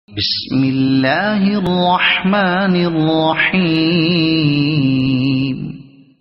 بسم اللہ الرحمن الرحیم۔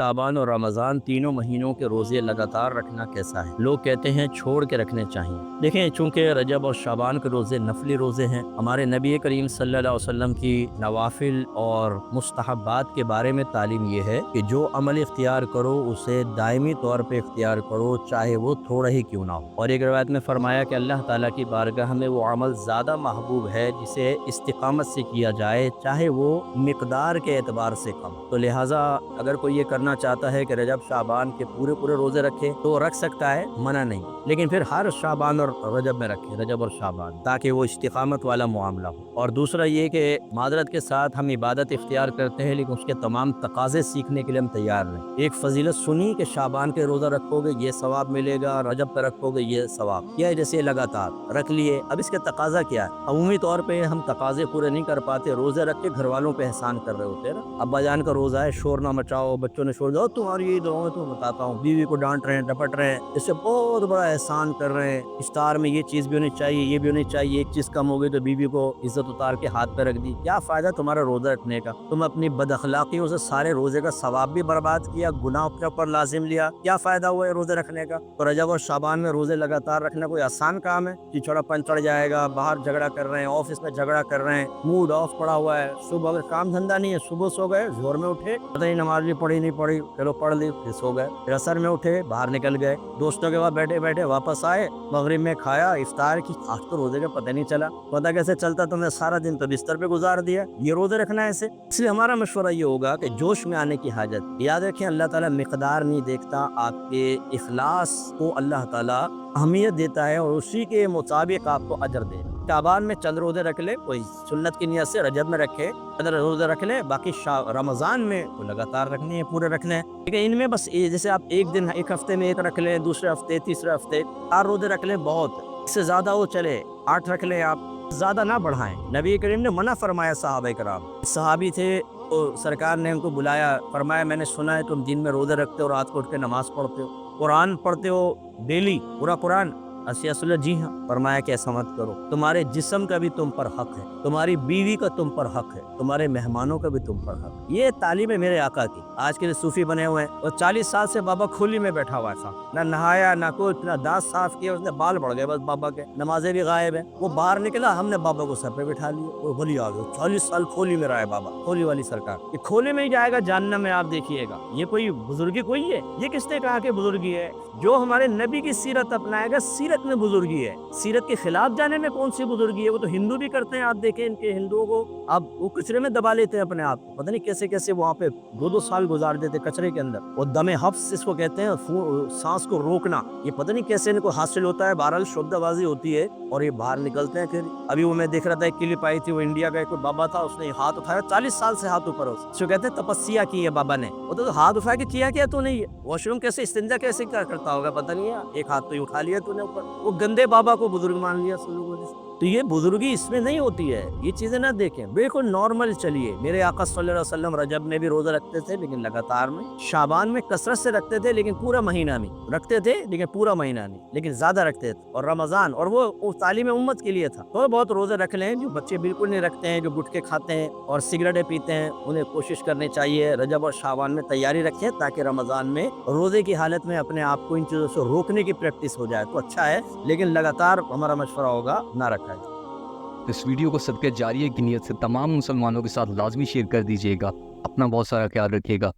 شعبان اور رمضان تینوں مہینوں کے روزے لگاتار رکھنا کیسا ہے؟ لوگ کہتے ہیں چھوڑ کے رکھنے چاہیے۔ دیکھیں، چونکہ رجب اور شعبان کے روزے نفلی روزے ہیں، ہمارے نبی کریم صلی اللہ علیہ وسلم کی نوافل اور مستحبات کے بارے میں تعلیم یہ ہے کہ جو عمل اختیار کرو اسے دائمی طور پہ اختیار کرو، چاہے وہ تھوڑا ہی کیوں نہ ہو۔ اور ایک روایت میں فرمایا کہ اللہ تعالیٰ کی بارگاہ میں وہ عمل زیادہ محبوب ہے جسے استقامت سے کیا جائے، چاہے وہ مقدار کے اعتبار سے کم۔ تو لہٰذا اگر کوئی یہ کرنا چاہتا ہے کہ رجب شعبان کے پورے روزے رکھے تو رکھ سکتا ہے، منع نہیں، لیکن پھر ہر شعبان اور رجب میں رکھے، رجب اور شعبان، تاکہ وہ استقامت والا معاملہ ہو۔ اور دوسرا یہ کہ معذرت کے ساتھ ہم عبادت اختیار کرتے ہیں لیکن اس کے تمام تقاضے سیکھنے کے لیے ہم تیار نہیں۔ ایک فضیلت سنی کہ شعبان کے روزہ رکھو گے یہ ثواب ملے گا، رجب پہ رکھو گے یہ ثواب، یا جیسے لگاتار رکھ لیے۔ اب اس کے تقاضا کیا ہے؟ عمومی طور پہ ہم تقاضے پورے نہیں کر پاتے، روزے رکھ کے گھر والوں پہ احسان کر رہے ہوتے ہیں نا۔ ابا جان کا روزہ ہے، شور نہ مچاؤ، بچوں نے شور دو تمہاری عید ہو، تو بتاتا ہوں بیوی کو ڈانٹ رہے ہیں، ڈپٹ رہے ہیں، اس سے بہت بڑا احسان کر رہے ہیں۔ افطار میں یہ چیز بھی ہونی چاہیے، یہ بھی ہونی چاہیے، ایک چیز کم ہو گئی تو بیوی کو عزت اتار کے ہاتھ پہ رکھ دی۔ کیا فائدہ تمہارا روزہ رکھنے کا؟ تم اپنی بد اخلاقیوں سے سارے روزے کا ثواب بھی برباد کیا، گناہ اپنے اوپر لازم لیا، کیا فائدہ ہوا ہے روزے رکھنے کا؟ تو رجب اور شعبان میں روزے لگاتار رکھنا کوئی آسان کام ہے کہ چھوڑا پن چڑھ جائے گا، باہر جھگڑا کر رہے ہیں، آفس میں جھگڑا کر رہے ہیں، موڈ آف پڑا ہوا ہے، صبح اگر کام دھندا نہیں ہے، صبح سو گئے، زور میں اٹھے، پتہ نہیں نماز بھی پڑھی نہیں پڑھی، چلو پڑھ لی، پھر سو گئے، پھر عصر میں اٹھے، باہر نکل گئے، دوستوں کے بعد بیٹھے بیٹھے واپس آئے، مغرب میں کھایا، افطار کی، آج تو روزے کا پتہ نہیں چلا، پتہ کیسے چلتا؟ تم نے سارا دن تو بستر پہ گزار دیا۔ یہ روزے رکھنا ہے ایسے؟ اس لیے ہمارا مشورہ یہ ہوگا کہ جوش میں آنے کی حاجت، یاد رکھیں اللہ تعالیٰ مقدار نہیں دیکھتا، آپ کے اخلاص کو اللہ تعالیٰ اہمیت دیتا ہے اور اسی کے مطابق آپ کو اجر دے۔ شعبان میں چند روزے رکھ لے، کوئی سنت کی نیت سے، رجب میں رکھے چند روزے رکھ لے، باقی رمضان میں تو لگاتار رکھنے ہیں، پورے رکھنے ہیں۔ لیکن ان میں بس جیسے آپ ایک دن ایک ہفتے میں ایک رکھ لیں، دوسرے ہفتے، تیسرے ہفتے 4 روزے رکھ لیں، بہت، اس سے زیادہ وہ چلے 8 رکھ لیں، آپ زیادہ نہ بڑھائیں۔ نبی کریم نے منع فرمایا صحابہ کرام، صحابی تھے تو سرکار نے ان کو بلایا، فرمایا میں نے سنا ہے تم دن میں روزے رکھتے ہو، رات کو اٹھ کے نماز پڑھتے ہو، قرآن پڑھتے ہو ڈیلی، پورا قرآن؟ جی ہاں۔ فرمایا کہ ایسا مت کرو، تمہارے جسم کا بھی تم پر حق ہے، تمہاری بیوی کا تم پر حق ہے، تمہارے مہمانوں کا بھی تم پر حق ہے۔ یہ تعلیم ہے میرے آقا کی۔ آج کے صوفی بنے ہوئے ہیں، اور 40 سال سے بابا کھولی میں بیٹھا ہوا تھا، نہ نہایا نہ کچھ، نہ دانت صاف کیا، اس نے بال بڑھ گئے بس بابا کے، نمازیں بھی غائب ہیں۔ وہ باہر نکلا، ہم نے بابا کو سر پہ بٹھا لیا، وہ بھلی آ گئے، 40 سال کھولی میں رہا ہے بابا، کھولی والی سرکار۔ یہ کھولے میں ہی جائے گا جہنم میں، آپ دیکھیے گا۔ یہ کوئی بزرگی کوئی ہے؟ یہ کس نے کہا کہ بزرگی ہے؟ جو ہمارے نبی کی سیرت اپنائے گا، سیرت میں بزرگی ہے۔ سیرت کے خلاف جانے میں کون سی بزرگی ہے؟ وہ تو ہندو بھی کرتے ہیں، آپ دیکھیں ان کے ہندوؤں کو آپ وہ کچرے میں دبا لیتے ہیں اپنے آپ کو، پتہ نہیں کیسے کیسے وہاں پہ 2 سال گزار دیتے کچرے کے اندر۔ وہ دم حبس اس کو کہتے ہیں، سانس کو روکنا، یہ پتہ نہیں کیسے ان کو حاصل ہوتا ہے۔ بہرحال شبد بازی ہوتی ہے اور یہ باہر نکلتے ہیں۔ پھر ابھی وہ میں دیکھ رہا تھا ایک کلپ آئی تھی، وہ انڈیا کا ایک بابا تھا، اس نے ہاتھ اٹھایا، 40 سال سے ہاتھ اوپر، اس کو کہتے ہیں تپسیا کی ہے بابا نے۔ وہ تو ہاتھ اٹھا کے کیا تو نہیں ہے، واش روم کیسے، استنجا کیسے کیا کرتا ہوگا پتہ نہیں ہے، ایک ہاتھ تو ہی اٹھا لیا تو نے اوپر، وہ گندے بابا کو بزرگ مان لیا سب لوگوں نے۔ تو یہ بزرگی اس میں نہیں ہوتی ہے، یہ چیزیں نہ دیکھیں، بالکل نارمل چلیے۔ میرے آقا صلی اللہ علیہ وسلم رجب میں بھی روزہ رکھتے تھے لیکن لگاتار میں، شعبان میں کثرت سے رکھتے تھے لیکن پورا مہینہ میں رکھتے تھے، لیکن پورا مہینہ نہیں، لیکن زیادہ رکھتے تھے، اور رمضان، اور وہ تعلیم امت کے لیے تھا۔ تو بہت روزے رکھ لیں، جو بچے بالکل نہیں رکھتے ہیں، جو گٹکے کھاتے ہیں اور سگریٹیں پیتے ہیں، انہیں کوشش کرنی چاہیے رجب اور شعبان میں تیاری رکھیں تاکہ رمضان میں روزے کی حالت میں اپنے آپ کو ان چیزوں سے روکنے کی پریکٹس ہو جائے تو اچھا ہے، لیکن لگاتار ہمارا مشورہ ہوگا نہ رکھا جائے۔ اس ویڈیو کو صدقہ جاریہ کی نیت سے تمام مسلمانوں کے ساتھ لازمی شیئر کر دیجیے گا۔ اپنا بہت سارا خیال رکھیے گا۔